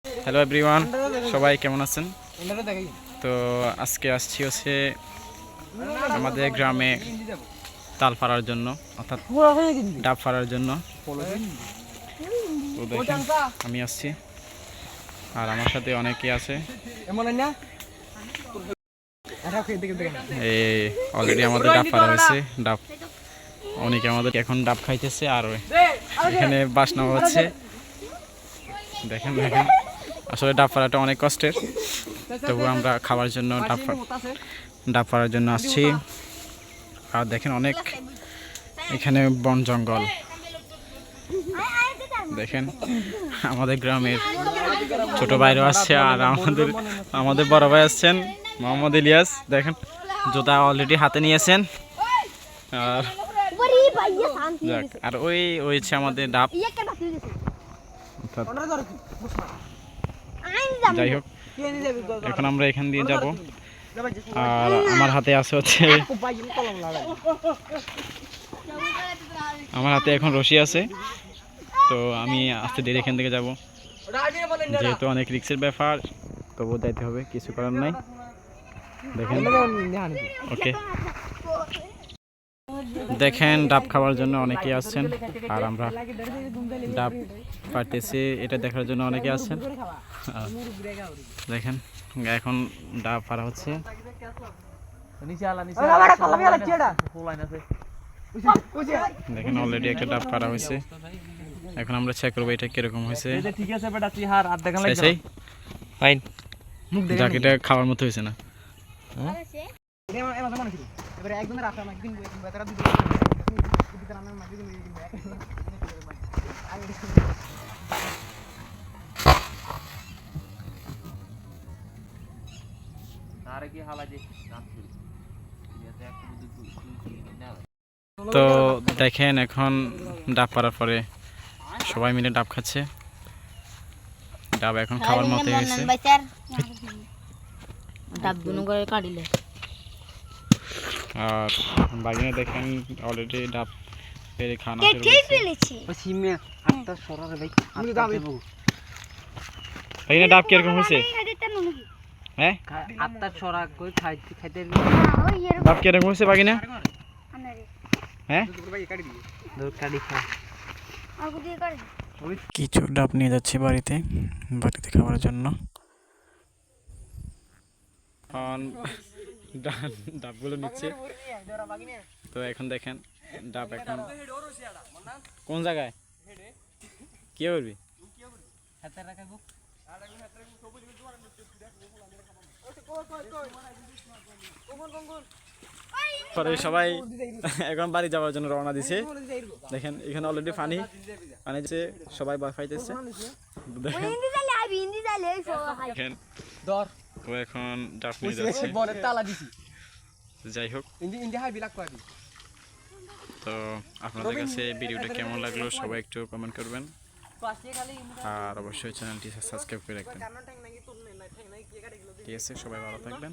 Hello everyone, সবাই কেমন আছেন? তো আজকে আসছি হচ্ছে আমাদের গ্রামে তাল ফাড়ার জন্য, অর্থাৎ ডাব ফাড়ার জন্য। তো দেখেন আমি আসছি আর আমার সাথে অনেকে আছে। এই অলরেডি আমাদের ডাব ফাড়া হয়েছে। ডাব অনেকে আমাদের এখন ডাব খাইতেছে আর এখানে বাসনা হচ্ছে। দেখেন দেখেন আসলে ডাব ফাড়াটা অনেক কষ্টের, তবু আমরা খাওয়ার জন্য ডাব ফাড়ার জন্য আসছি। আর দেখেন অনেক এখানে বন জঙ্গল। দেখেন আমাদের গ্রামের ছোট ভাইরাও আসছে আর আমাদের বড় ভাই আসছেন, মোহাম্মদ ইলিয়াস। দেখেন জুতা অলরেডি হাতে নিয়েছেন। আর যাক, আর ওই হচ্ছে আমাদের ডাব। যাই হোক, এখন আমরা এখান দিয়ে যাব। আর আমার হাতে আছে হচ্ছে আমার হাতে এখন রশি আছে। তো আমি আস্তে ধীরে এখান থেকে যাব, যেহেতু অনেক রিস্কের ব্যাপার, তবু যাইতে হবে, কিছু করার নাই। দেখেন ওকে, দেখেন ডাব খাওয়ার জন্য অনেকে আসছেন আর আমরা ডাব পাড়তেছি এটা দেখার জন্য অনেকে আসছেন। দেখেন এখন ডাব পাড়া হচ্ছে। দেখেন অলরেডি একটা ডাব পাড়া হয়েছে। এখন আমরা চেক করবো এটা কিরকম হয়েছে। এটা খাওয়ার মতো হয়েছে না। তো দেখেন এখন ডাব পাড়ার পরে সবাই মিলে ডাব খাচ্ছে। ডাব এখন খাওয়ার মতো হয়েছে। আর বাগিনে দেখেন অলরেডি ডাব পেরে খাওয়া ডাব কিরকম হয়েছে? হ্যাঁ, ডাব কিরকম হয়েছে বাগিনা? হ্যাঁ, কিছু ডাব নিয়ে যাচ্ছি বাড়িতে খাওয়ার জন্য। ডাবগুলো নিচ্ছে। তো এখন দেখেন ডাব এখন কোন জায়গায় কি করবি? পরে সবাই এখন বাড়ি যাওয়ার জন্য রওনা দিছে। দেখেন এখানে অলরেডি পানি দিচ্ছে, সবাই ভয় পাইতেছে। তো এখন ডাব নিয়ে যাচ্ছে। যাই হোক, তো আপনাদের কাছে ভিডিওটা কেমন লাগলো সবাই একটু কমেন্ট করবেন আর অবশ্যই চ্যানেলটি সাবস্ক্রাইব করে রাখবেন। ঠিক আছে, সবাই ভালো থাকবেন।